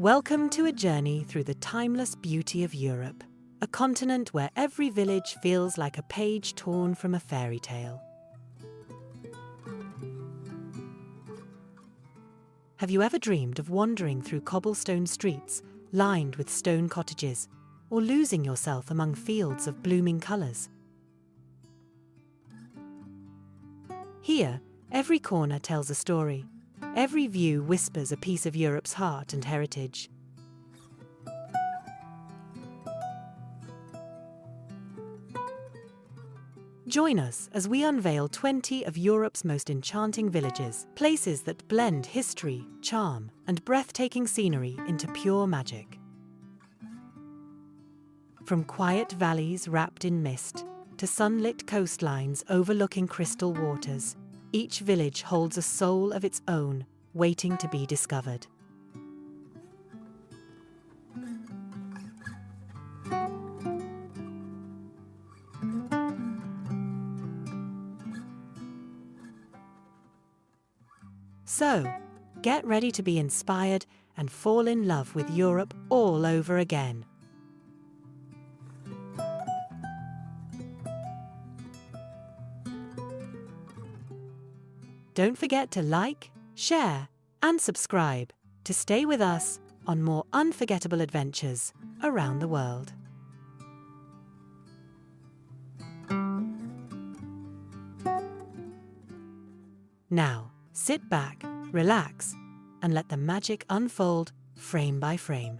Welcome to a journey through the timeless beauty of Europe, a continent where every village feels like a page torn from a fairy tale. Have you ever dreamed of wandering through cobblestone streets lined with stone cottages, or losing yourself among fields of blooming colours? Here, every corner tells a story. Every view whispers a piece of Europe's heart and heritage. Join us as we unveil 20 of Europe's most enchanting villages, places that blend history, charm, and breathtaking scenery into pure magic. From quiet valleys wrapped in mist to sunlit coastlines overlooking crystal waters, each village holds a soul of its own, waiting to be discovered. So, get ready to be inspired and fall in love with Europe all over again. Don't forget to like, share, and subscribe to stay with us on more unforgettable adventures around the world. Now, sit back, relax, and let the magic unfold frame by frame.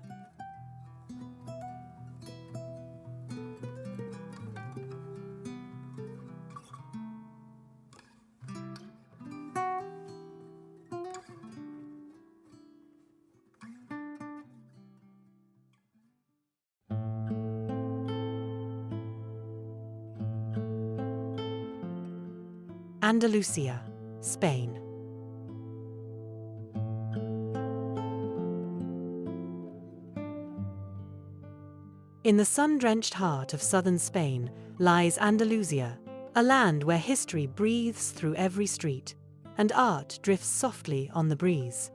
Andalusia, Spain. In the sun-drenched heart of southern Spain lies Andalusia, a land where history breathes through every street and art drifts softly on the breeze.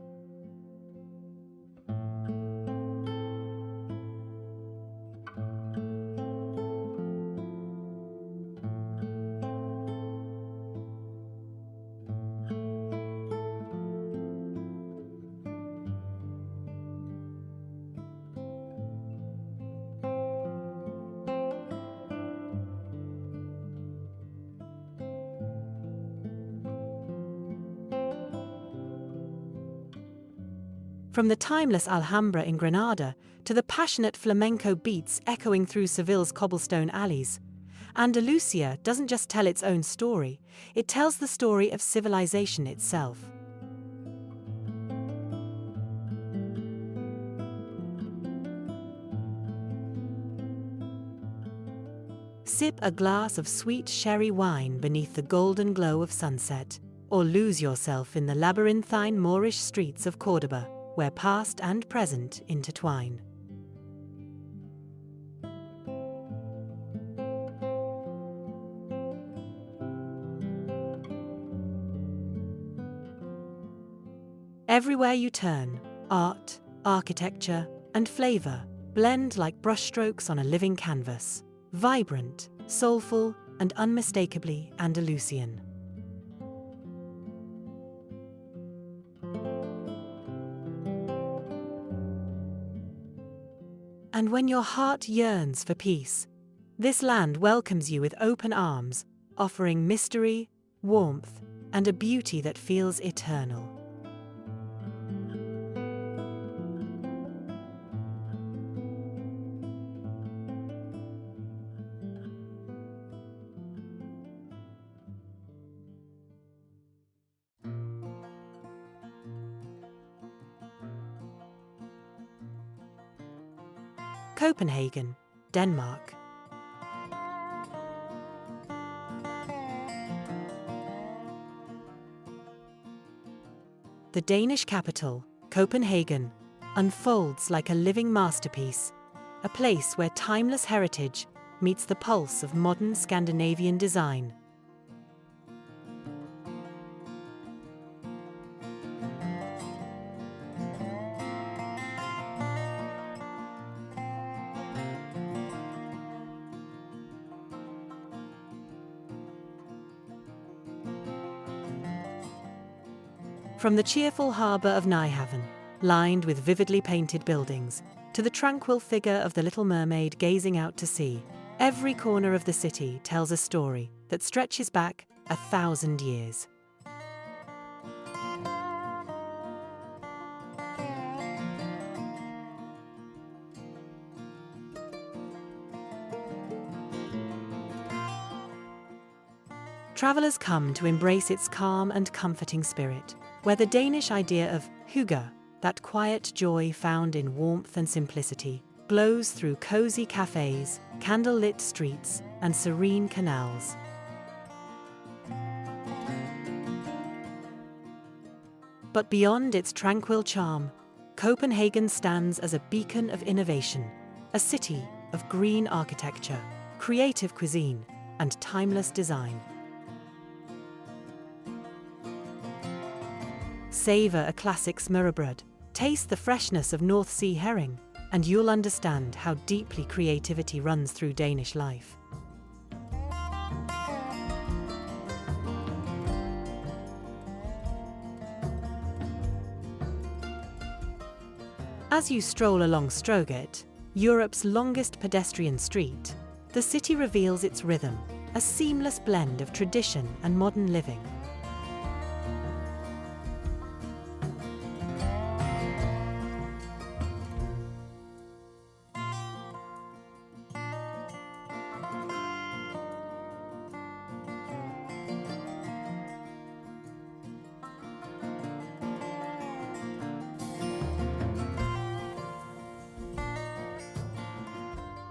From the timeless Alhambra in Granada to the passionate flamenco beats echoing through Seville's cobblestone alleys, Andalusia doesn't just tell its own story, it tells the story of civilization itself. Sip a glass of sweet sherry wine beneath the golden glow of sunset, or lose yourself in the labyrinthine Moorish streets of Córdoba, where past and present intertwine. Everywhere you turn, art, architecture, and flavor blend like brushstrokes on a living canvas, vibrant, soulful, and unmistakably Andalusian. And when your heart yearns for peace, this land welcomes you with open arms, offering mystery, warmth, and a beauty that feels eternal. Copenhagen, Denmark. The Danish capital, Copenhagen, unfolds like a living masterpiece, a place where timeless heritage meets the pulse of modern Scandinavian design. From the cheerful harbour of Nyhavn, lined with vividly painted buildings, to the tranquil figure of the Little Mermaid gazing out to sea, every corner of the city tells a story that stretches back 1,000 years. Travellers come to embrace its calm and comforting spirit, where the Danish idea of hygge, that quiet joy found in warmth and simplicity, glows through cozy cafes, candle-lit streets, and serene canals. But beyond its tranquil charm, Copenhagen stands as a beacon of innovation, a city of green architecture, creative cuisine, and timeless design. Savor a classic smørrebrød, taste the freshness of North Sea herring, and you'll understand how deeply creativity runs through Danish life. As you stroll along Strøget, Europe's longest pedestrian street, the city reveals its rhythm, a seamless blend of tradition and modern living.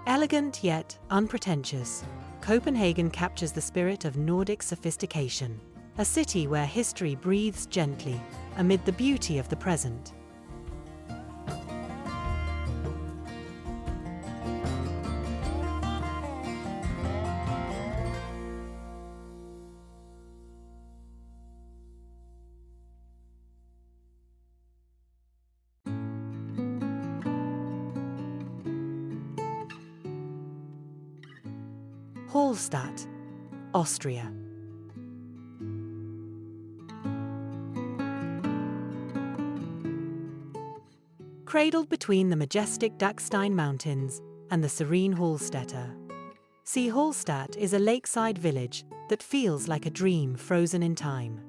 Elegant yet unpretentious, Copenhagen captures the spirit of Nordic sophistication, a city where history breathes gently amid the beauty of the present. Hallstatt, Austria. Cradled between the majestic Dachstein Mountains and the serene Hallstätter, Hallstatt is a lakeside village that feels like a dream frozen in time.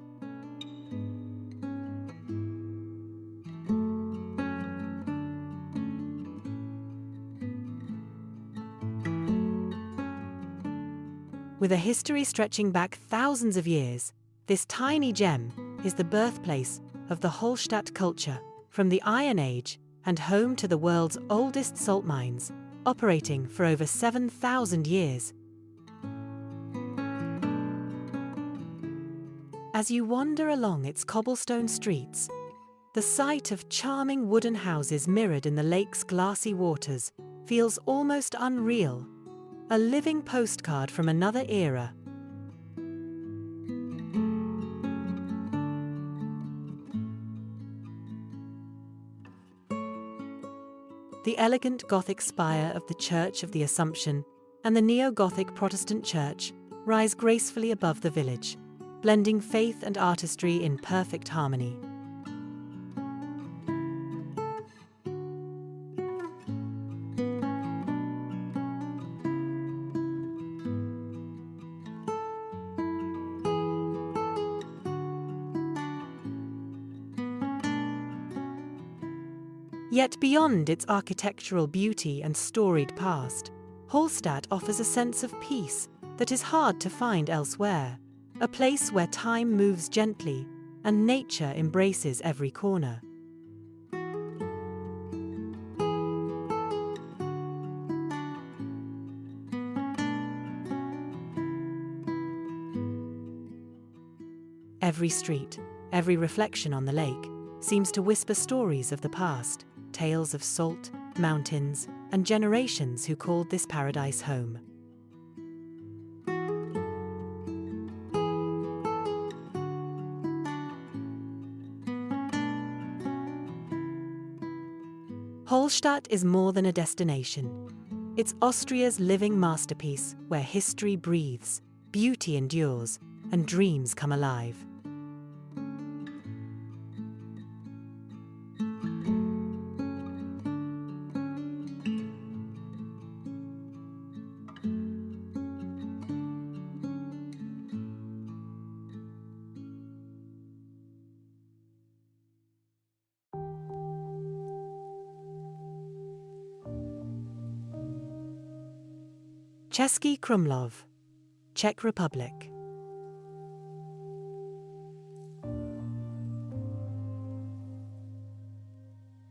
With a history stretching back thousands of years, this tiny gem is the birthplace of the Hallstatt culture from the Iron Age and home to the world's oldest salt mines, operating for over 7,000 years. As you wander along its cobblestone streets, the sight of charming wooden houses mirrored in the lake's glassy waters feels almost unreal. A living postcard from another era. The elegant Gothic spire of the Church of the Assumption and the neo-Gothic Protestant church rise gracefully above the village, blending faith and artistry in perfect harmony. Yet beyond its architectural beauty and storied past, Hallstatt offers a sense of peace that is hard to find elsewhere, a place where time moves gently and nature embraces every corner. Every street, every reflection on the lake, seems to whisper stories of the past, tales of salt, mountains, and generations who called this paradise home. Hallstatt is more than a destination. It's Austria's living masterpiece where history breathes, beauty endures, and dreams come alive. Český Krumlov, Czech Republic.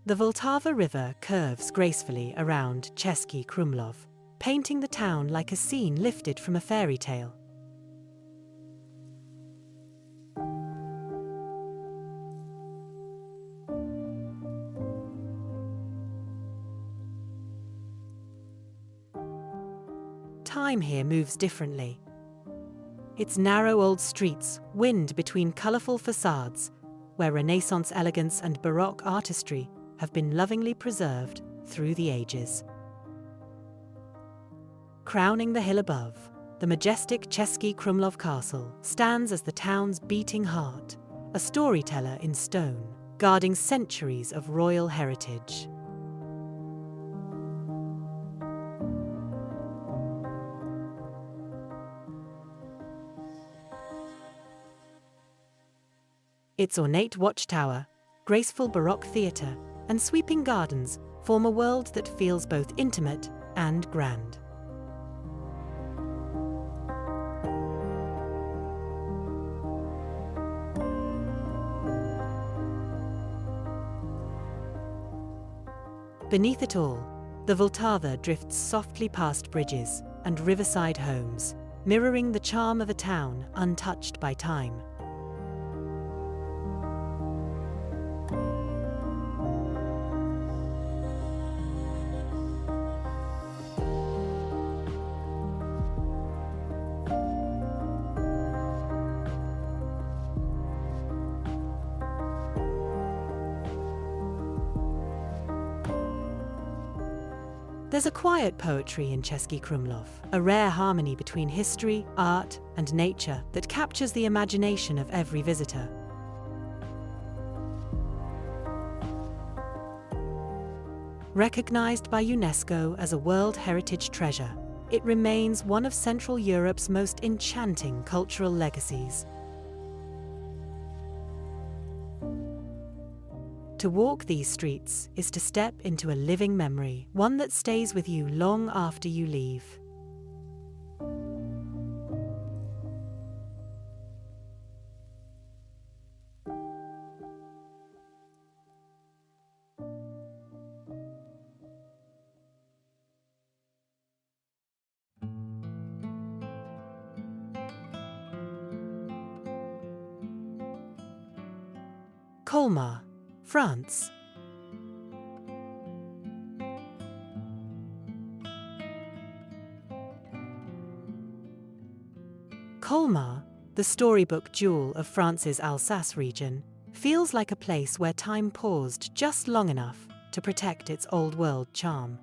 The Vltava River curves gracefully around Český Krumlov, painting the town like a scene lifted from a fairy tale. Time here moves differently. Its narrow old streets wind between colourful facades, where Renaissance elegance and Baroque artistry have been lovingly preserved through the ages. Crowning the hill above, the majestic Český Krumlov Castle stands as the town's beating heart, a storyteller in stone, guarding centuries of royal heritage. Its ornate watchtower, graceful Baroque theatre, and sweeping gardens form a world that feels both intimate and grand. Beneath it all, the Vltava drifts softly past bridges and riverside homes, mirroring the charm of a town untouched by time. There's a quiet poetry in Český Krumlov, a rare harmony between history, art, and nature that captures the imagination of every visitor. Recognized by UNESCO as a World Heritage Treasure, it remains one of Central Europe's most enchanting cultural legacies. To walk these streets is to step into a living memory, one that stays with you long after you leave. Colmar, France. Colmar, the storybook jewel of France's Alsace region, feels like a place where time paused just long enough to protect its old-world charm.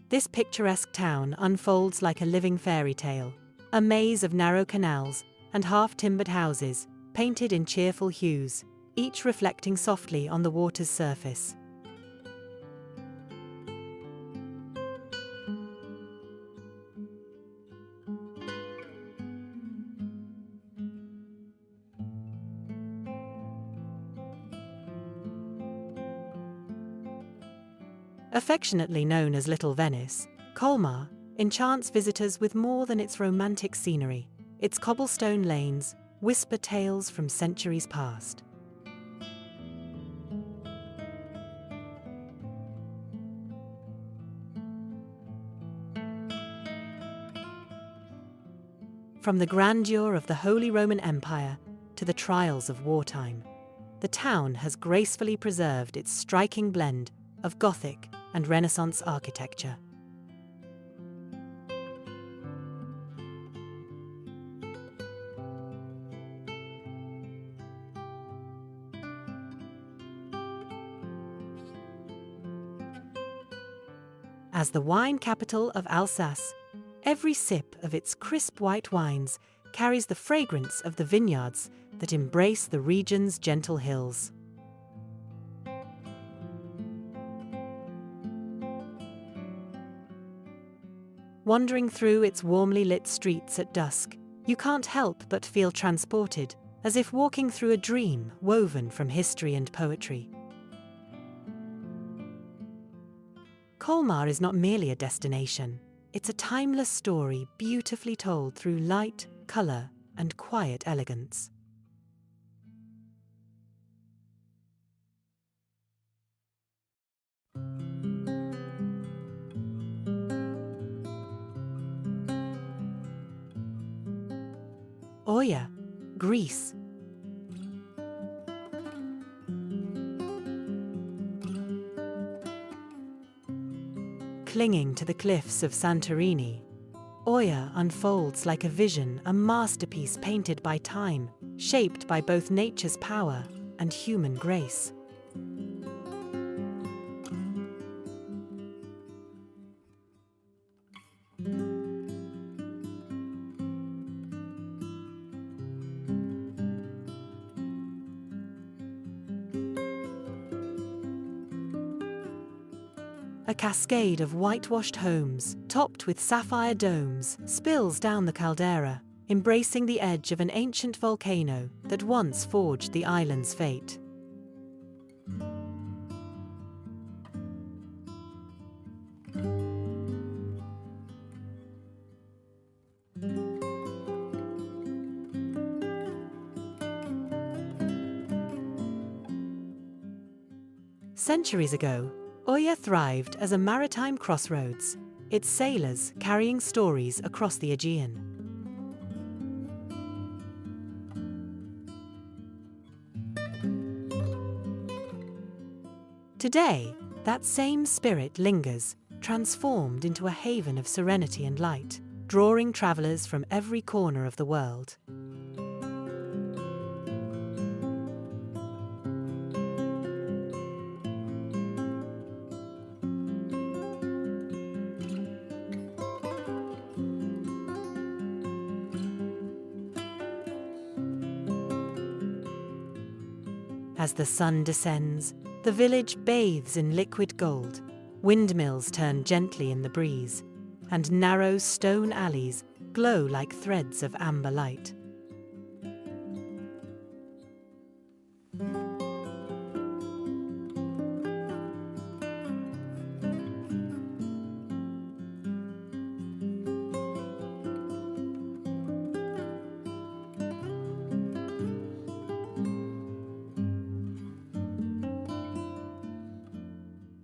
This picturesque town unfolds like a living fairy tale, a maze of narrow canals and half-timbered houses painted in cheerful hues, each reflecting softly on the water's surface. Affectionately known as Little Venice, Colmar enchants visitors with more than its romantic scenery. Its cobblestone lanes whisper tales from centuries past. From the grandeur of the Holy Roman Empire to the trials of wartime, the town has gracefully preserved its striking blend of Gothic and Renaissance architecture. As the wine capital of Alsace, every sip of its crisp white wines carries the fragrance of the vineyards that embrace the region's gentle hills. Wandering through its warmly lit streets at dusk, You can't help but feel transported, as if walking through a dream woven from history and poetry. Colmar is not merely a destination, it's a timeless story beautifully told through light, colour, and quiet elegance. Oia, Greece. Clinging to the cliffs of Santorini, Oia unfolds like a vision, a masterpiece painted by time, shaped by both nature's power and human grace. A cascade of whitewashed homes, topped with sapphire domes, spills down the caldera, embracing the edge of an ancient volcano that once forged the island's fate. Centuries ago, Oia thrived as a maritime crossroads, its sailors carrying stories across the Aegean. Today, that same spirit lingers, transformed into a haven of serenity and light, drawing travelers from every corner of the world. As the sun descends, the village bathes in liquid gold. Windmills turn gently in the breeze, and narrow stone alleys glow like threads of amber light.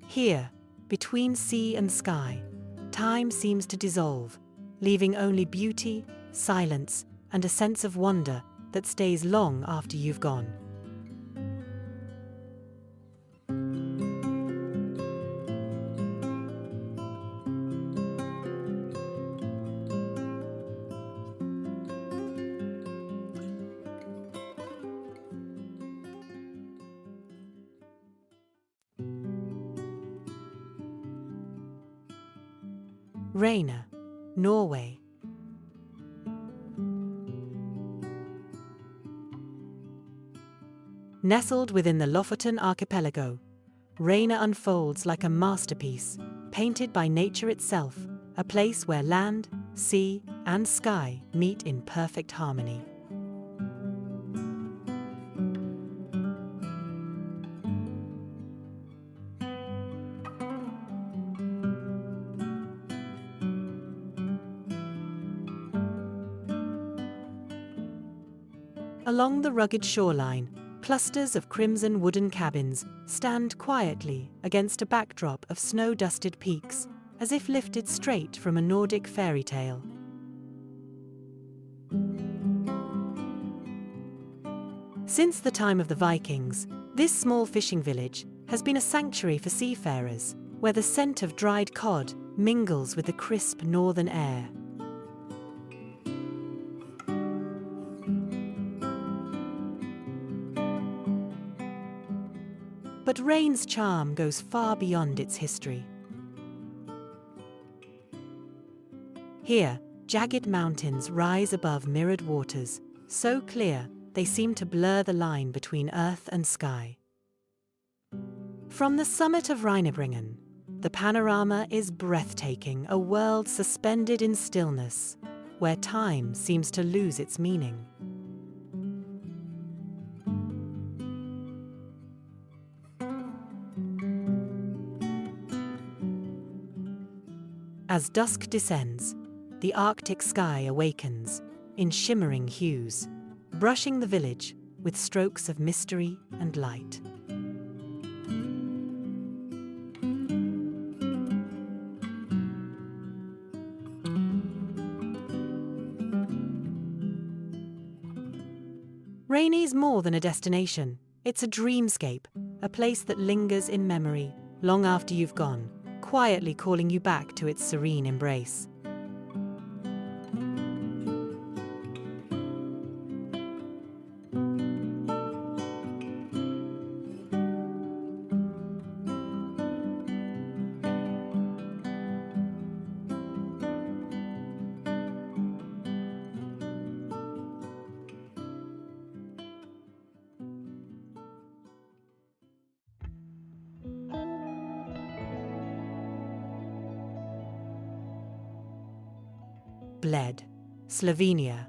Here, between sea and sky, time seems to dissolve, leaving only beauty, silence, and a sense of wonder that stays long after you've gone. Reyna, Norway. Nestled within the Lofoten archipelago, Reyna unfolds like a masterpiece, painted by nature itself, a place where land, sea, and sky meet in perfect harmony. Along the rugged shoreline, clusters of crimson wooden cabins stand quietly against a backdrop of snow-dusted peaks, as if lifted straight from a Nordic fairy tale. Since the time of the Vikings, this small fishing village has been a sanctuary for seafarers, where the scent of dried cod mingles with the crisp northern air. But Reyna's charm goes far beyond its history. Here, jagged mountains rise above mirrored waters, so clear they seem to blur the line between earth and sky. From the summit of Rheinebringen, the panorama is breathtaking, a world suspended in stillness. where time seems to lose its meaning. As dusk descends, the Arctic sky awakens in shimmering hues, brushing the village with strokes of mystery and light. Rainey's more than a destination. It's a dreamscape, a place that lingers in memory long after you've gone, quietly calling you back to its serene embrace. Bled, Slovenia.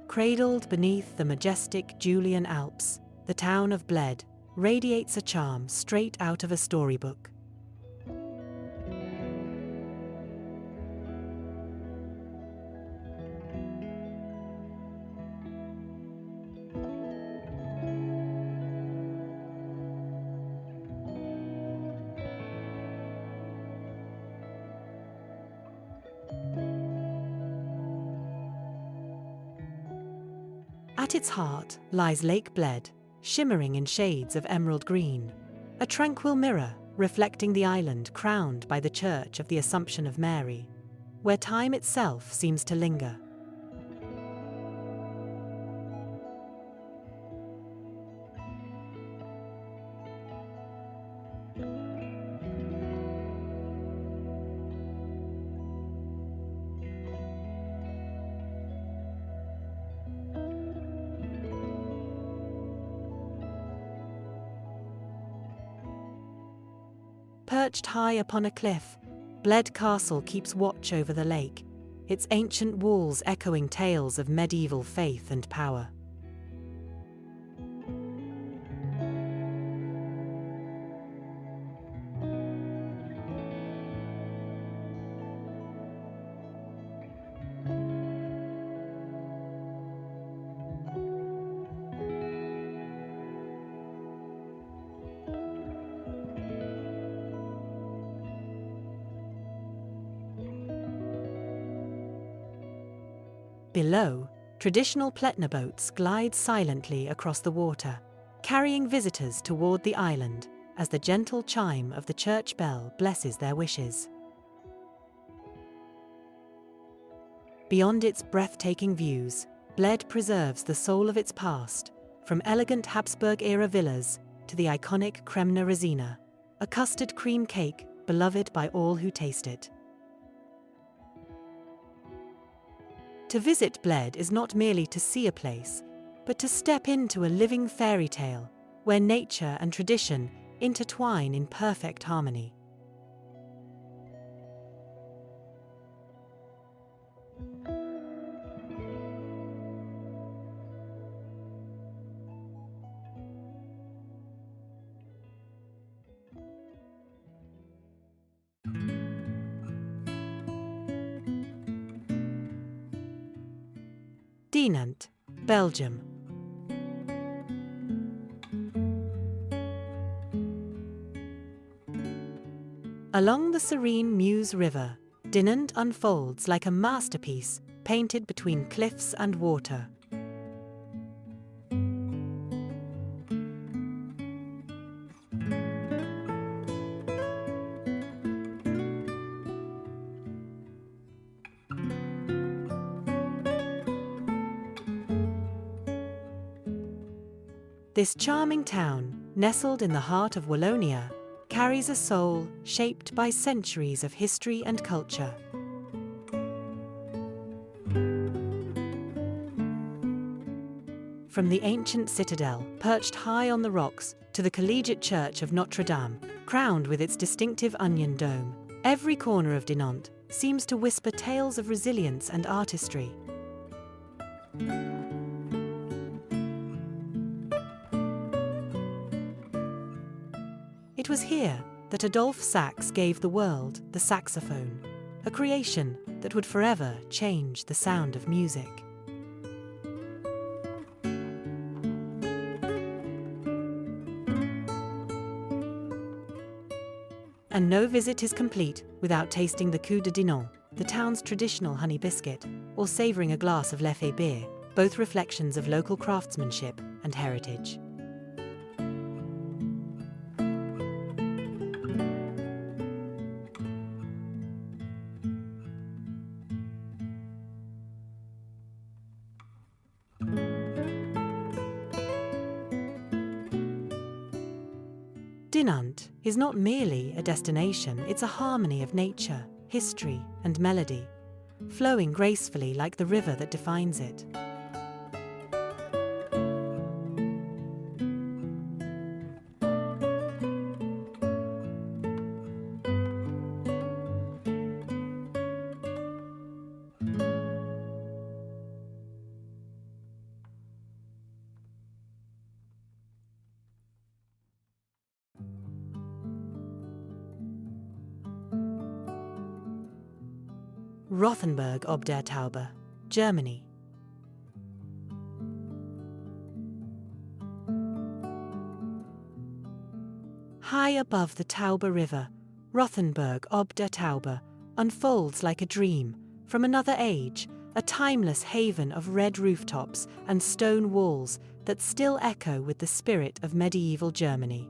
Cradled beneath the majestic Julian Alps, the town of Bled radiates a charm straight out of a storybook. At its heart lies Lake Bled, shimmering in shades of emerald green, a tranquil mirror reflecting the island crowned by the Church of the Assumption of Mary, where time itself seems to linger. Perched high upon a cliff, Bled Castle keeps watch over the lake, its ancient walls echoing tales of medieval faith and power. Below, traditional Pletner boats glide silently across the water, carrying visitors toward the island as the gentle chime of the church bell blesses their wishes. Beyond its breathtaking views, Bled preserves the soul of its past, from elegant Habsburg-era villas to the iconic Kremna Resina, a custard cream cake beloved by all who taste it. To visit Bled is not merely to see a place, but to step into a living fairy tale where nature and tradition intertwine in perfect harmony. Dinant, Belgium. Along the serene Meuse River, Dinant unfolds like a masterpiece painted between cliffs and water. This charming town, nestled in the heart of Wallonia, carries a soul shaped by centuries of history and culture. From the ancient citadel, perched high on the rocks, to the collegiate church of Notre Dame, crowned with its distinctive onion dome, every corner of Dinant seems to whisper tales of resilience and artistry. It was here that Adolphe Sax gave the world the saxophone, a creation that would forever change the sound of music. And no visit is complete without tasting the Coup de Dinan, the town's traditional honey biscuit, or savouring a glass of Leffe beer, both reflections of local craftsmanship and heritage. Dinant is not merely a destination, it's a harmony of nature, history, and melody, flowing gracefully like the river that defines it. Rothenburg ob der Taube, Germany. High above the Taube River, Rothenburg ob der Taube unfolds like a dream from another age, a timeless haven of red rooftops and stone walls that still echo with the spirit of medieval Germany.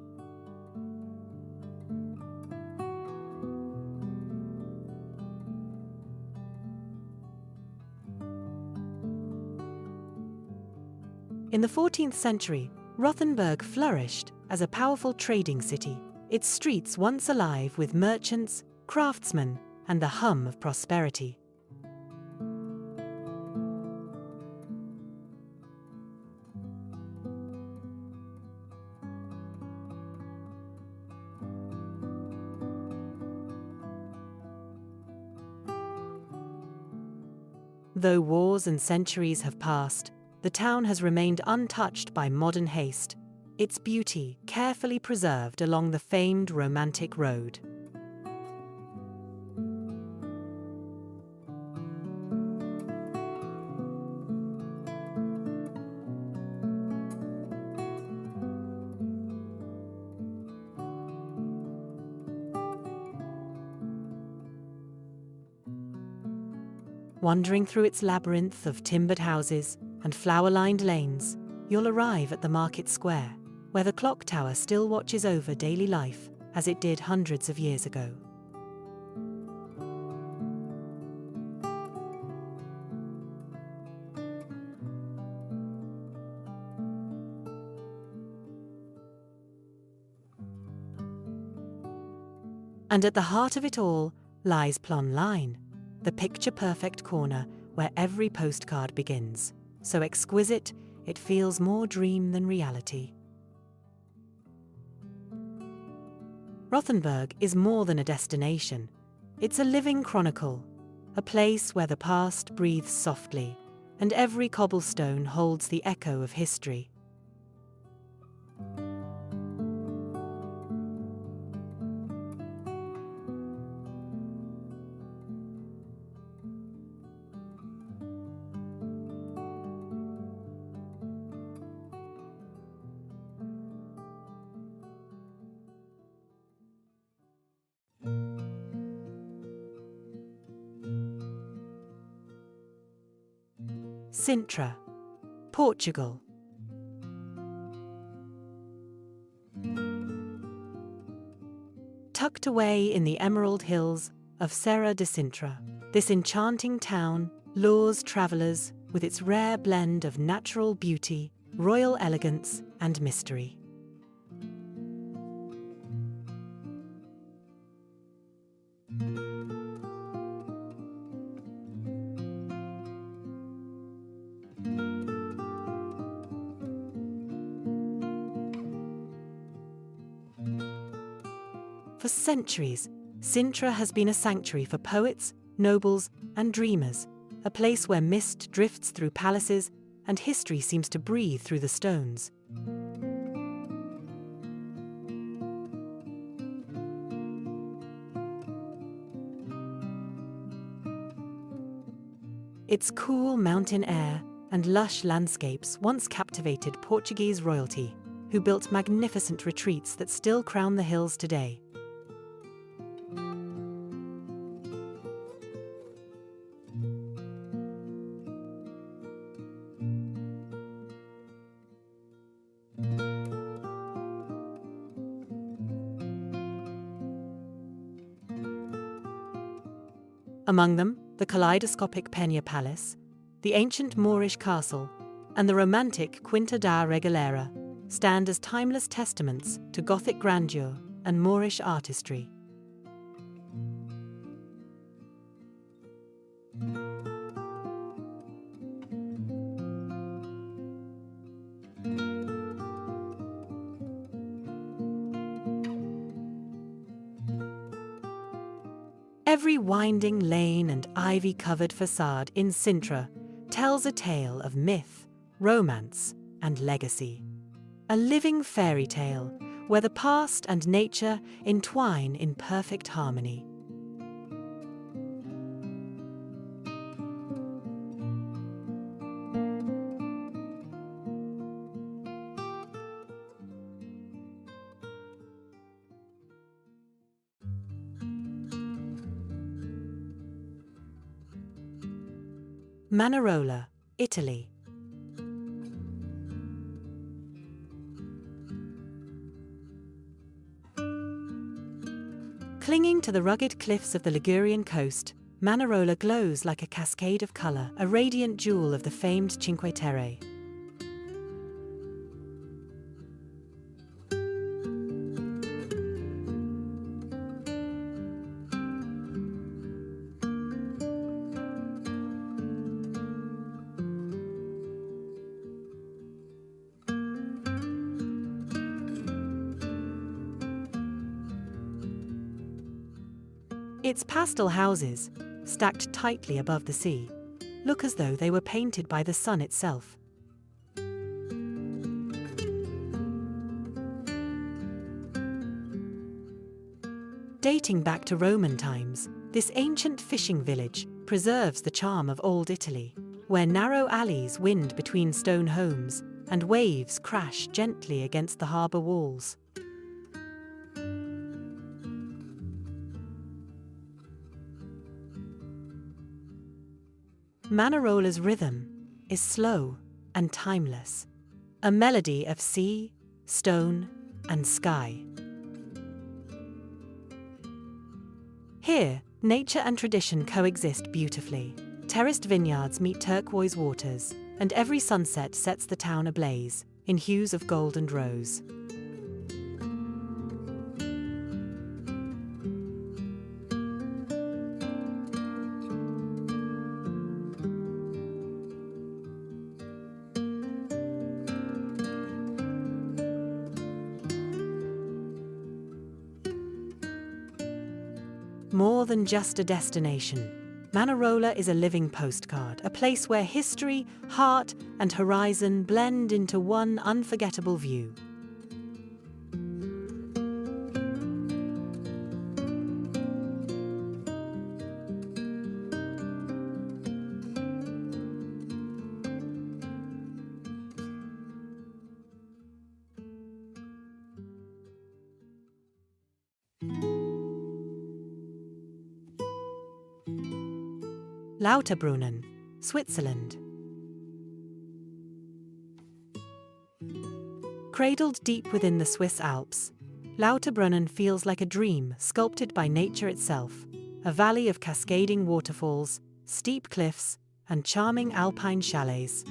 In the 14th century, Rothenburg flourished as a powerful trading city, its streets once alive with merchants, craftsmen, and the hum of prosperity. Though wars and centuries have passed, the town has remained untouched by modern haste, its beauty carefully preserved along the famed romantic road. Wandering through its labyrinth of timbered houses and flower-lined lanes, you'll arrive at the market square, where the clock tower still watches over daily life as it did hundreds of years ago. And at the heart of it all lies Plon Line, the picture-perfect corner where every postcard begins, so exquisite it feels more dream than reality. Rothenburg is more than a destination. It's a living chronicle, a place where the past breathes softly, and every cobblestone holds the echo of history. Sintra, Portugal. Tucked away in the emerald hills of Serra de Sintra, this enchanting town lures travellers with its rare blend of natural beauty, royal elegance, and mystery. For centuries, Sintra has been a sanctuary for poets, nobles, and dreamers, a place where mist drifts through palaces and history seems to breathe through the stones. Its cool mountain air and lush landscapes once captivated Portuguese royalty, who built magnificent retreats that still crown the hills today. Among them, the kaleidoscopic Peña Palace, the ancient Moorish castle, and the romantic Quinta da Regalera stand as timeless testaments to Gothic grandeur and Moorish artistry. Every winding lane and ivy-covered facade in Sintra tells a tale of myth, romance, and legacy. A living fairy tale where the past and nature entwine in perfect harmony. Manarola, Italy. Clinging to the rugged cliffs of the Ligurian coast, Manarola glows like a cascade of colour, a radiant jewel of the famed Cinque Terre. Its pastel houses, stacked tightly above the sea, look as though they were painted by the sun itself. Dating back to Roman times, this ancient fishing village preserves the charm of old Italy, where narrow alleys wind between stone homes and waves crash gently against the harbour walls. Manarola's rhythm is slow and timeless, a melody of sea, stone, and sky. Here, nature and tradition coexist beautifully. Terraced vineyards meet turquoise waters, and every sunset sets the town ablaze in hues of gold and rose. More than just a destination, Manarola is a living postcard, a place where history, heart, and horizon blend into one unforgettable view. Lauterbrunnen, Switzerland. Cradled deep within the Swiss Alps, Lauterbrunnen feels like a dream sculpted by nature itself, a valley of cascading waterfalls, steep cliffs, and charming alpine chalets.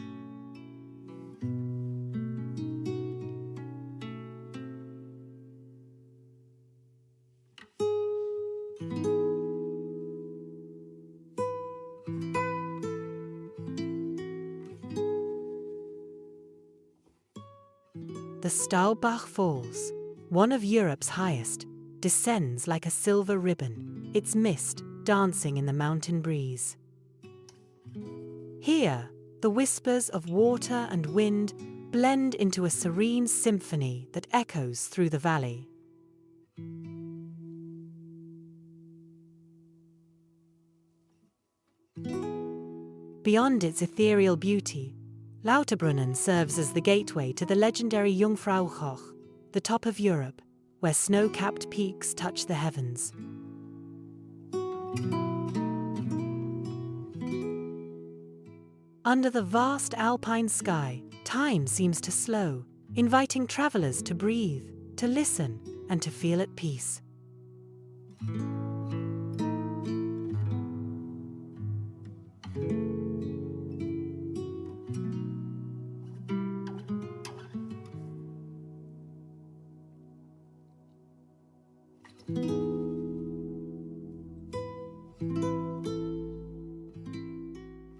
The Staubach Falls, one of Europe's highest, descends like a silver ribbon, its mist dancing in the mountain breeze. Here, the whispers of water and wind blend into a serene symphony that echoes through the valley. Beyond its ethereal beauty, Lauterbrunnen serves as the gateway to the legendary Jungfraujoch, the top of Europe, where snow-capped peaks touch the heavens. Under the vast alpine sky, time seems to slow, inviting travelers to breathe, to listen, and to feel at peace.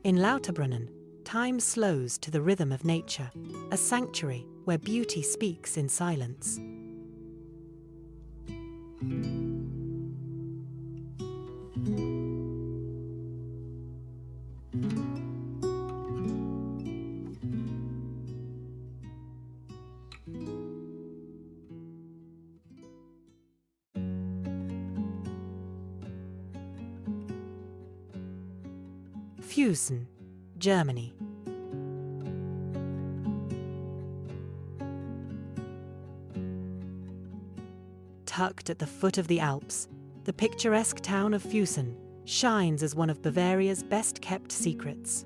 In Lauterbrunnen, time slows to the rhythm of nature, a sanctuary where beauty speaks in silence. Fusen, Germany. Tucked at the foot of the Alps, the picturesque town of Fusen shines as one of Bavaria's best-kept secrets.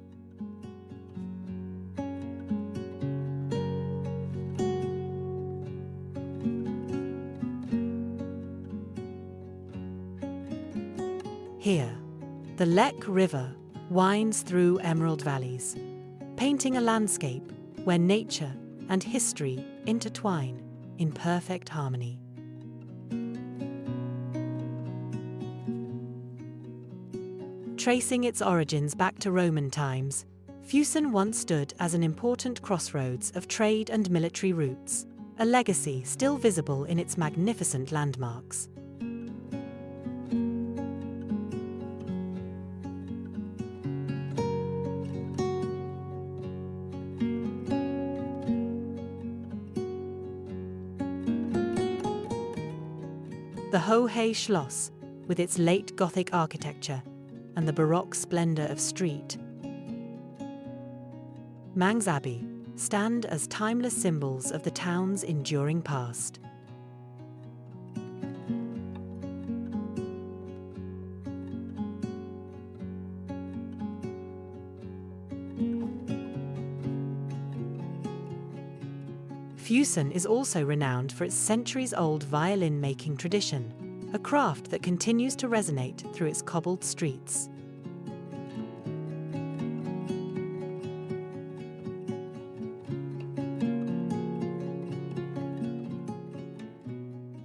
Here, the Lech River winds through emerald valleys, painting a landscape where nature and history intertwine in perfect harmony. Tracing its origins back to Roman times, Fusen once stood as an important crossroads of trade and military routes, a legacy still visible in its magnificent landmarks. The Hohe Schloss, with its late Gothic architecture and the Baroque splendor of Street Mangs Abbey, stand as timeless symbols of the town's enduring past. Fusen is also renowned for its centuries-old violin-making tradition, a craft that continues to resonate through its cobbled streets.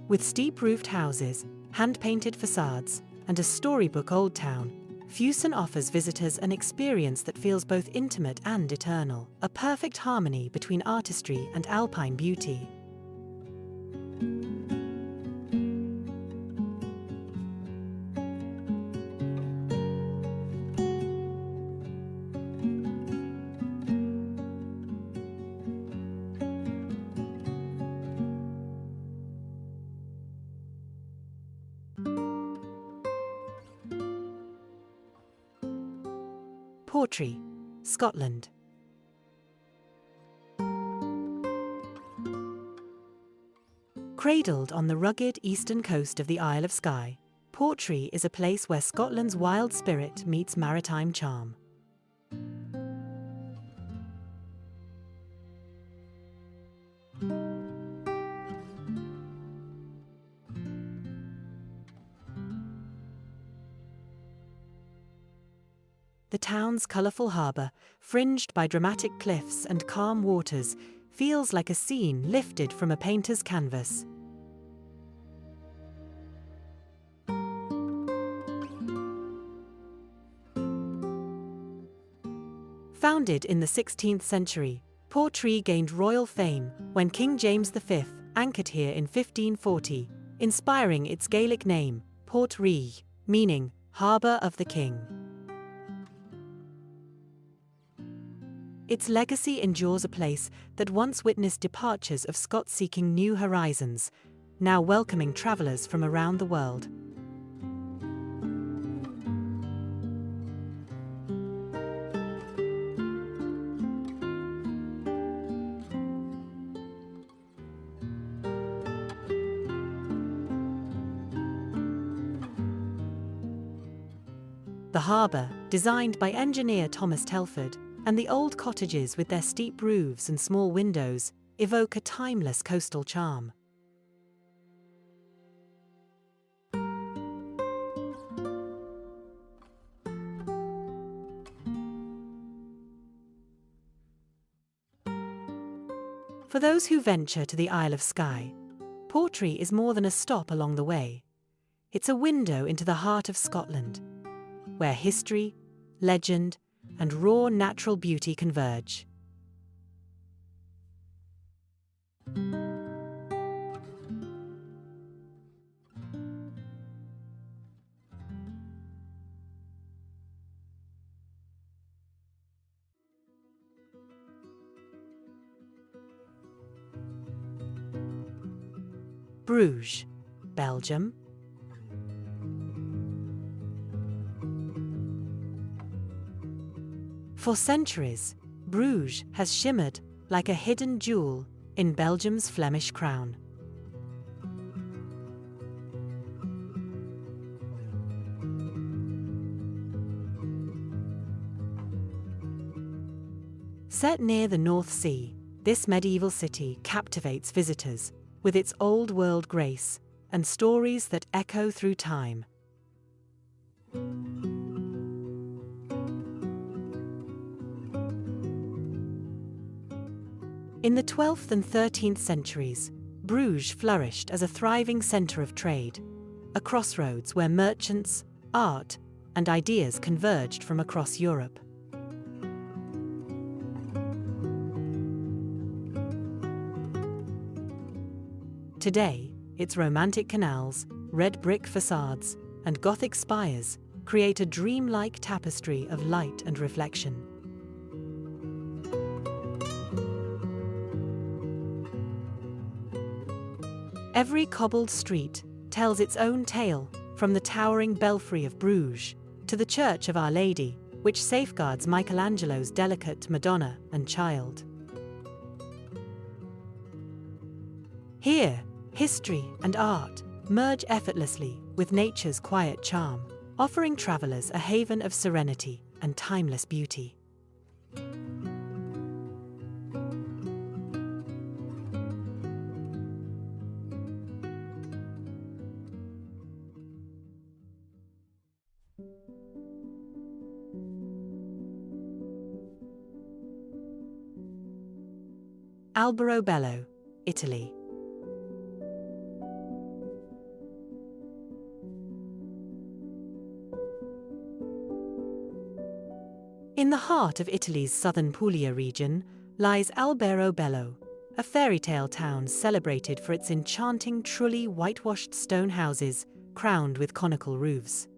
With steep-roofed houses, hand-painted facades, and a storybook old town, Fusen offers visitors an experience that feels both intimate and eternal, a perfect harmony between artistry and alpine beauty. Portree, Scotland. Cradled on the rugged eastern coast of the Isle of Skye, Portree is a place where Scotland's wild spirit meets maritime charm. The town's colourful harbour, fringed by dramatic cliffs and calm waters, feels like a scene lifted from a painter's canvas. Founded in the 16th century, Portree gained royal fame when King James V anchored here in 1540, inspiring its Gaelic name, Port Ree, meaning Harbour of the King. Its legacy endures, a place that once witnessed departures of Scots seeking new horizons, now welcoming travellers from around the world. The harbour, designed by engineer Thomas Telford, and the old cottages with their steep roofs and small windows evoke a timeless coastal charm. For those who venture to the Isle of Skye, Portree is more than a stop along the way. It's a window into the heart of Scotland, where history, legend, and raw natural beauty converge. Bruges, Belgium. For centuries, Bruges has shimmered like a hidden jewel in Belgium's Flemish crown. Set near the North Sea, this medieval city captivates visitors with its old-world grace and stories that echo through time. In the 12th and 13th centuries, Bruges flourished as a thriving centre of trade, a crossroads where merchants, art, and ideas converged from across Europe. Today, its romantic canals, red brick facades, and Gothic spires create a dreamlike tapestry of light and reflection. Every cobbled street tells its own tale, from the towering belfry of Bruges to the Church of Our Lady, which safeguards Michelangelo's delicate Madonna and Child. Here, history and art merge effortlessly with nature's quiet charm, offering travelers a haven of serenity and timeless beauty. Alberobello, Italy. In the heart of Italy's southern Puglia region lies Alberobello, a fairy tale town celebrated for its enchanting, truly whitewashed stone houses crowned with conical roofs.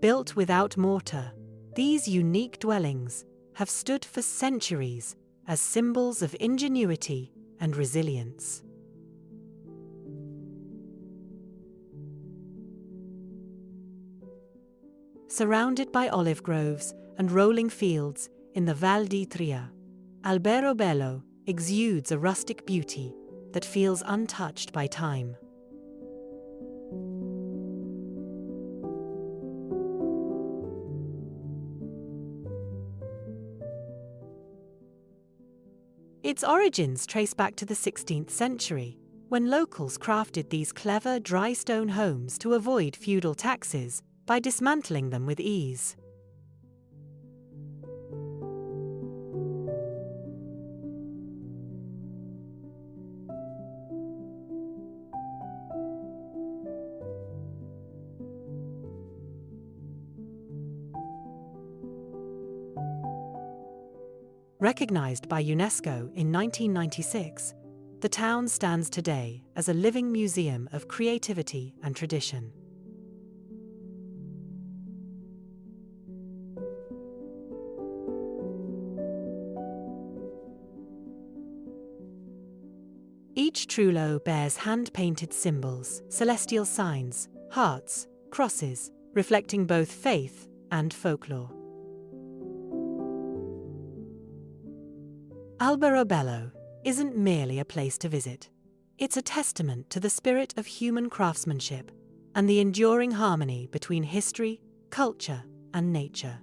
Built without mortar, these unique dwellings have stood for centuries as symbols of ingenuity and resilience. Surrounded by olive groves and rolling fields in the Val d'Itria, Alberobello exudes a rustic beauty that feels untouched by time. Its origins trace back to the 16th century, when locals crafted these clever dry stone homes to avoid feudal taxes by dismantling them with ease. Recognized by UNESCO in 1996, the town stands today as a living museum of creativity and tradition. Each trullo bears hand-painted symbols, celestial signs, hearts, crosses, reflecting both faith and folklore. Alberobello isn't merely a place to visit. It's a testament to the spirit of human craftsmanship and the enduring harmony between history, culture, and nature.